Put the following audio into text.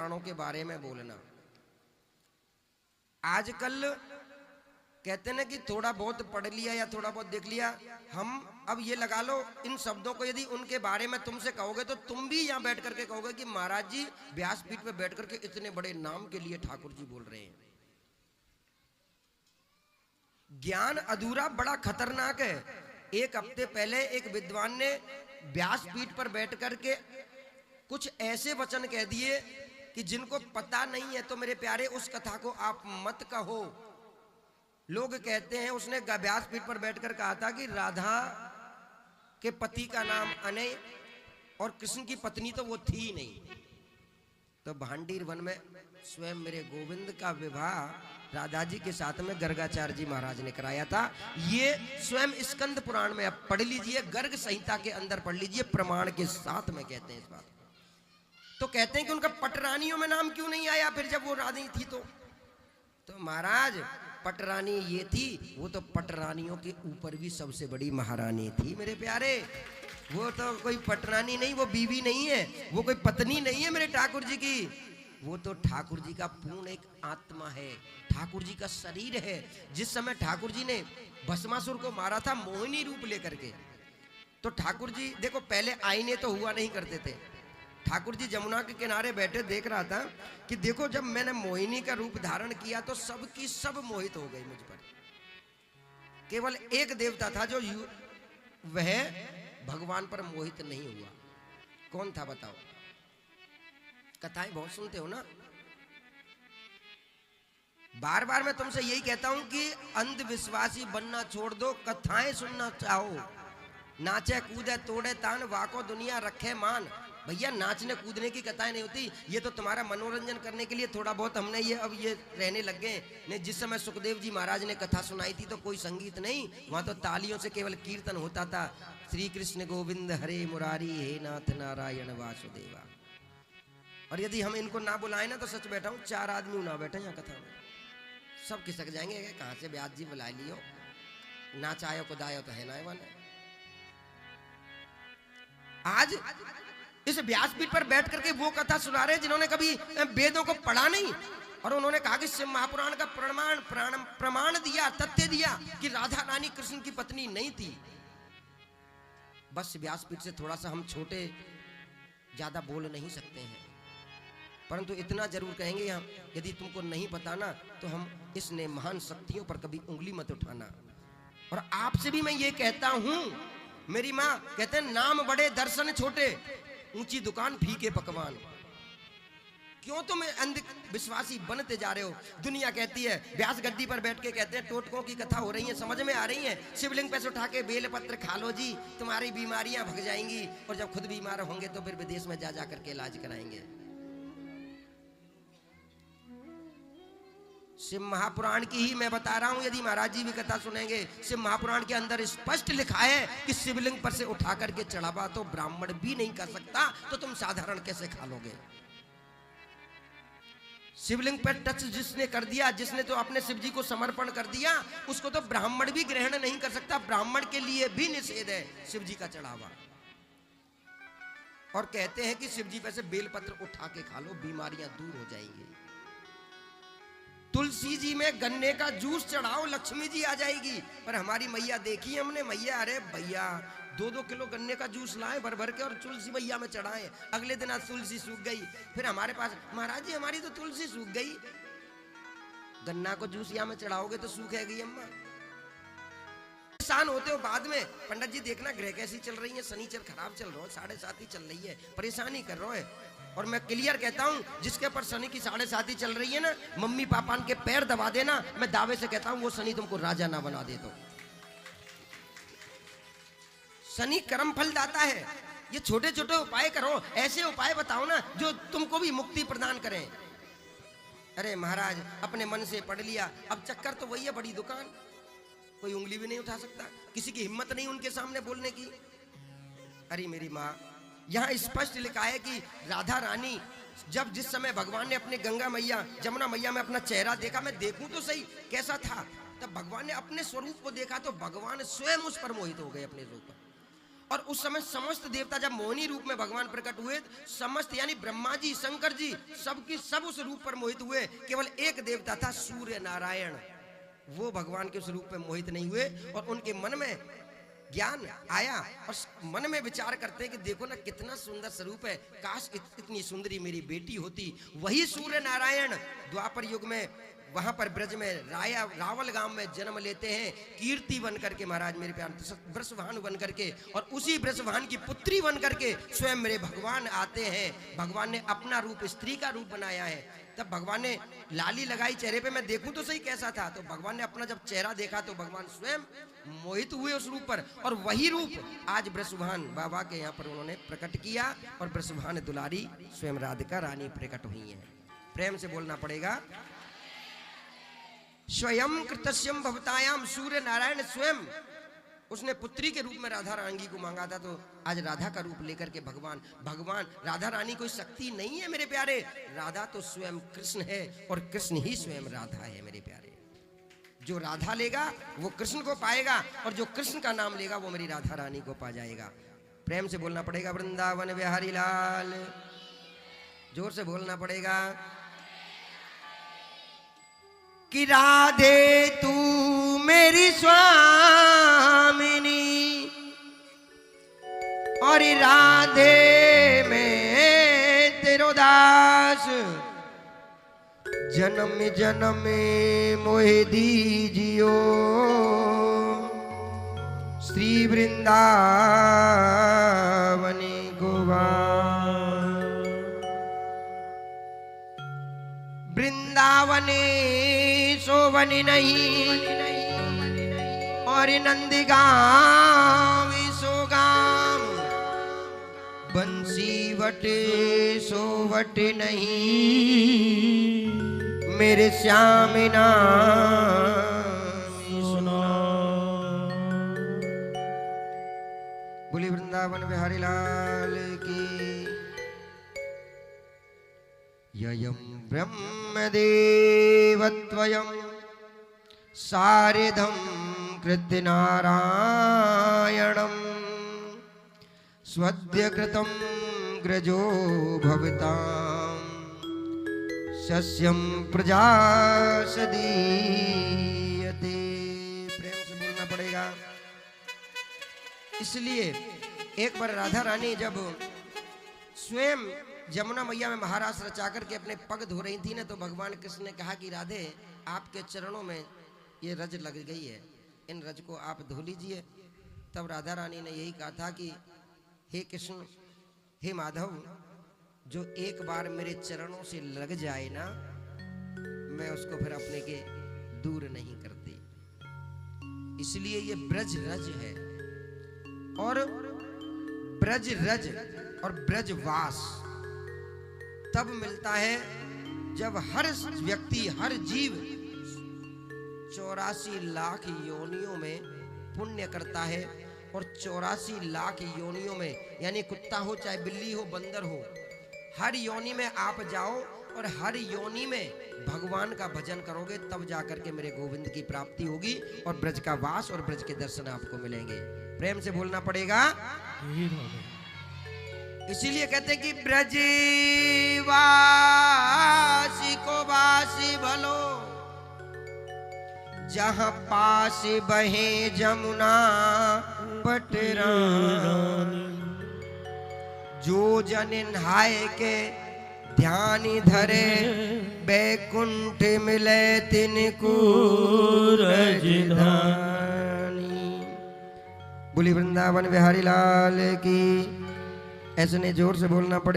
पुराणों के बारे में बोलना। आजकल कहते ना कि थोड़ा बहुत पढ़ लिया या थोड़ा बहुत देख लिया, हम अब ये लगा लो इन शब्दों को यदि उनके बारे में तुमसे कहोगे तो तुम भी यहाँ बैठ करके कहोगे कि महाराज जी व्यासपीठ पे बैठ करके इतने बड़े नाम के लिए ठाकुर जी बोल रहे हैं। ज्ञान अधूरा बड़ा खतरनाक है। एक हफ्ते पहले एक विद्वान ने व्यासपीठ पर बैठ करके कुछ ऐसे वचन कह दिए कि जिनको पता नहीं है तो मेरे प्यारे उस कथा को आप मत कहो। लोग कहते हैं उसने व्यासपीठ पर बैठकर कहा था कि राधा के पति का नाम अनय और कृष्ण की पत्नी तो वो थी नहीं। तो भांडीर वन में स्वयं मेरे गोविंद का विवाह राधा जी के साथ में गर्गाचार्य जी महाराज ने कराया था। ये स्वयं स्कंद पुराण में आप पढ़ लीजिए, गर्ग संहिता के अंदर पढ़ लीजिए, प्रमाण के साथ में कहते हैं इस बात। तो कहते हैं कि उनका पटरानियों में नाम क्यों नहीं आया फिर जब वो रानी थी तो महाराज पटरानी ये थी, वो तो पटरानियों के ऊपर भी सबसे बड़ी महारानी थी मेरे प्यारे। वो तो कोई पटरानी नहीं, वो बीवी नहीं है, वो कोई पत्नी नहीं है मेरे ठाकुर जी की। वो तो ठाकुर जी का पूर्ण एक आत्मा है, ठाकुर जी का शरीर है। जिस समय ठाकुर जी ने भस्मासुर को मारा था मोहिनी रूप लेकर के, तो ठाकुर जी देखो पहले आईने तो हुआ नहीं करते थे। ठाकुर जी जमुना के किनारे बैठे देख रहा था कि देखो जब मैंने मोहिनी का रूप धारण किया तो सबकी सब मोहित हो गई मुझ पर। केवल एक देवता था जो वह भगवान पर मोहित नहीं हुआ। कौन था बताओ? कथाएं बहुत सुनते हो ना, बार बार मैं तुमसे यही कहता हूं कि अंधविश्वासी बनना छोड़ दो, कथाएं सुनना चाहो। नाचे कूदे तोड़े तान वाको दुनिया रखे मान। भैया नाचने कूदने की कथाएं नहीं होती, ये तो तुम्हारा मनोरंजन करने के लिए थोड़ा बहुत हमने ये अब ये रहने लग गए। नहीं, जिस समय सुखदेव जी महाराज ने कथा सुनाई थी तो कोई संगीत नहीं, वहां तो तालियों से केवल कीर्तन होता था। श्री कृष्ण गोविंद हरे मुरारी हे नाथ नारायण वासुदेवा। और यदि हम इनको ना बुलाए ना तो सच बैठा हूं 4 आदमी ना बैठे यहाँ कथा में, सब खिसक जाएंगे। कहां से ब्याज जी बुला लियो, नाचायो कुदायो तो है ना वाले। आज इस व्यासपीठ पर बैठ करके वो कथा सुना रहे जिन्होंने कभी वेदों को पढ़ा नहीं, और उन्होंने कहा कि शिव महापुराण का प्रमाण दिया, तथ्य दिया कि राधा रानी कृष्ण की पत्नी नहीं थी। बस व्यासपीठ से थोड़ा सा हम छोटे, ज्यादा बोल नहीं सकते हैं, परंतु इतना जरूर कहेंगे हम, यदि तुमको नहीं पता ना तो हम इसने महान शक्तियों पर कभी उंगली मत उठाना। और आपसे भी मैं ये कहता हूं, मेरी माँ कहते हैं नाम बड़े दर्शन छोटे, ऊंची दुकान फीके पकवान। क्यों तुम अंधविश्वासी बनते जा रहे हो? दुनिया कहती है, व्यास गद्दी पर बैठ के कहते हैं टोटकों की कथा हो रही है, समझ में आ रही है, शिवलिंग पे से उठा के बेल पत्र खा लो जी, तुम्हारी बीमारियां भग जाएंगी, और जब खुद बीमार होंगे तो फिर विदेश में जा करके इलाज कराएंगे। शिव महापुराण की ही मैं बता रहा हूं, यदि महाराज जी भी कथा सुनेंगे, शिव महापुराण के अंदर स्पष्ट लिखा है कि शिवलिंग पर से उठा करके चढ़ावा तो ब्राह्मण भी नहीं कर सकता, तो तुम साधारण कैसे खा लोगे? शिवलिंग पर टच जिसने कर दिया, जिसने तो अपने शिव जी को समर्पण कर दिया, उसको तो ब्राह्मण भी ग्रहण नहीं कर सकता। ब्राह्मण के लिए भी निषेध है शिव जी का चढ़ावा। और कहते हैं कि शिव जी पर से बेलपत्र उठा के खा लो, बीमारियां दूर हो जाएंगी। तुलसी जी में गन्ने का जूस चढ़ाओ, लक्ष्मी जी आ जाएगी। पर हमारी मैया देखी हमने, मैया अरे भैया 2-2 किलो गन्ने का जूस लाए भर भर के और तुलसी मैया में चढ़ाए। अगले दिन आज तुलसी सूख गई, फिर हमारे पास महाराज जी हमारी तो तुलसी सूख गई। गन्ना को जूस यहाँ में चढ़ाओगे तो सूखेगी अम्मा। परेशान होते हो बाद में, पंडित जी देखना ग्रह कैसी चल रही है, शनिचर खराब चल रहा है, 7.5 चल रही है, परेशानी कर रहा है। और मैं क्लियर कहता हूं, जिसके ऊपर शनि की 7.5 चल रही है ना, मम्मी पापा के पैर दबा देना, मैं दावे से कहता हूं वो शनि तुमको राजा ना बना दे। तो शनि कर्म फल दाता है। ये छोटे छोटे उपाय करो, ऐसे उपाय बताओ ना जो तुमको भी मुक्ति प्रदान करें। अरे महाराज अपने मन से पढ़ लिया, अब चक्कर तो वही है, बड़ी दुकान, कोई उंगली भी नहीं उठा सकता, किसी की हिम्मत नहीं उनके सामने बोलने की। अरे मेरी माँ, यहाँ स्पष्ट लिखा है कि राधा रानी जब जिस समय भगवान ने अपने गंगा मैया जमुना मैया में अपना चेहरा देखा, मैं देखूं तो सही कैसा था, तब भगवान ने अपने स्वरूप को देखा तो भगवान स्वयं उस पर मोहित हो गए अपने रूप पर। और उस समय समस्त देवता जब मोहिनी रूप में भगवान प्रकट हुए, समस्त यानी ब्रह्मा जी, शंकर जी, सबकी सब उस रूप पर मोहित हुए। केवल एक देवता था सूर्य नारायण, वो भगवान के उस रूप में मोहित नहीं हुए। और उनके मन में ज्ञान आया और मन में विचार करते हैं कि देखो ना कितना सुंदर स्वरूप है, काश इतनी सुंदरी मेरी बेटी होती। वही सूर्य नारायण द्वापर युग में वहां पर ब्रज में रावल गांव में जन्म लेते हैं, कीर्ति बन करके महाराज मेरे प्यार, वृषभानु बन करके। और उसी वृषभान की पुत्री बन करके स्वयं मेरे भगवान आते हैं। भगवान ने अपना रूप स्त्री का रूप बनाया है। तब भगवान ने लाली लगाई चेहरे पे, मैं देखूं तो सही कैसा था। तो भगवान ने अपना जब चेहरा देखा तो भगवान स्वयं मोहित हुए उस रूप पर। और वही रूप आज वृषभान बाबा के यहाँ पर उन्होंने प्रकट किया। और वृषभान दुलारी स्वयं राधिका रानी प्रकट हुई है। प्रेम से बोलना पड़ेगा, स्वयं कृतस्यम भवतायाम। सूर्य नारायण स्वयं उसने पुत्री के रूप में राधा रानी को मांगा था। तो आज राधा का रूप लेकर के भगवान राधा रानी कोई शक्ति नहीं है मेरे प्यारे, राधा तो स्वयं कृष्ण है और कृष्ण ही स्वयं राधा है मेरे प्यारे। जो राधा लेगा वो कृष्ण को पाएगा और जो कृष्ण का नाम लेगा वो मेरी राधा रानी को पा जाएगा। प्रेम से बोलना पड़ेगा, वृंदावन बिहारी लाल। जोर से बोलना पड़ेगा कि राधे तू मेरी स्वामिनी और राधे मैं तेरो दास। जन्म जन्म मोहे दीजियो श्री वृंदावनी गोवाल। वृंदावने शोभनी नहीं और नंदगांव सोगाम। बंसी वटे सोवट नहीं मेरे श्याम नाम सुनो। बोली वृंदावन बिहारी लाल की। ययं ब्रह्मदेवत्वयं सारिधं कृत्यनारायणं स्वद्यकृतं ग्रजो भवतां सस्यं प्रजासदीयते। प्रेम से बोलना पड़ेगा। इसलिए एक बार राधा रानी जब स्वयं जमुना मैया में महाराज रचा करके अपने पग धो रही थी ना, तो भगवान कृष्ण ने कहा कि राधे आपके चरणों में ये रज लग गई है, इन रज को आप धो लीजिए। तब राधा रानी ने यही कहा था कि हे कृष्ण, हे माधव, जो एक बार मेरे चरणों से लग जाए ना, मैं उसको फिर अपने के दूर नहीं करती। इसलिए ये ब्रज रज है। और ब्रज रज और ब्रजवास तब मिलता है जब हर व्यक्ति, हर जीव 84 लाख योनियों में पुण्य करता है। और 84 लाख योनियों में, यानी कुत्ता हो चाहे बिल्ली हो बंदर हो, हर योनि में आप जाओ और हर योनि में भगवान का भजन करोगे, तब जाकर के मेरे गोविंद की प्राप्ति होगी और ब्रज का वास और ब्रज के दर्शन आपको मिलेंगे। प्रेम से बोलना पड़ेगा। इसीलिए कहते हैं कि ब्रजवासी को वासी भलो, जहां पास बहे जमुना पटरानी। जो जन नहाय के ध्यान धरे, बैकुंठ मिले तिनको रजधानी। बोली वृंदावन बिहारी लाल की। ऐसे नहीं, जोर से बोलना पड़े।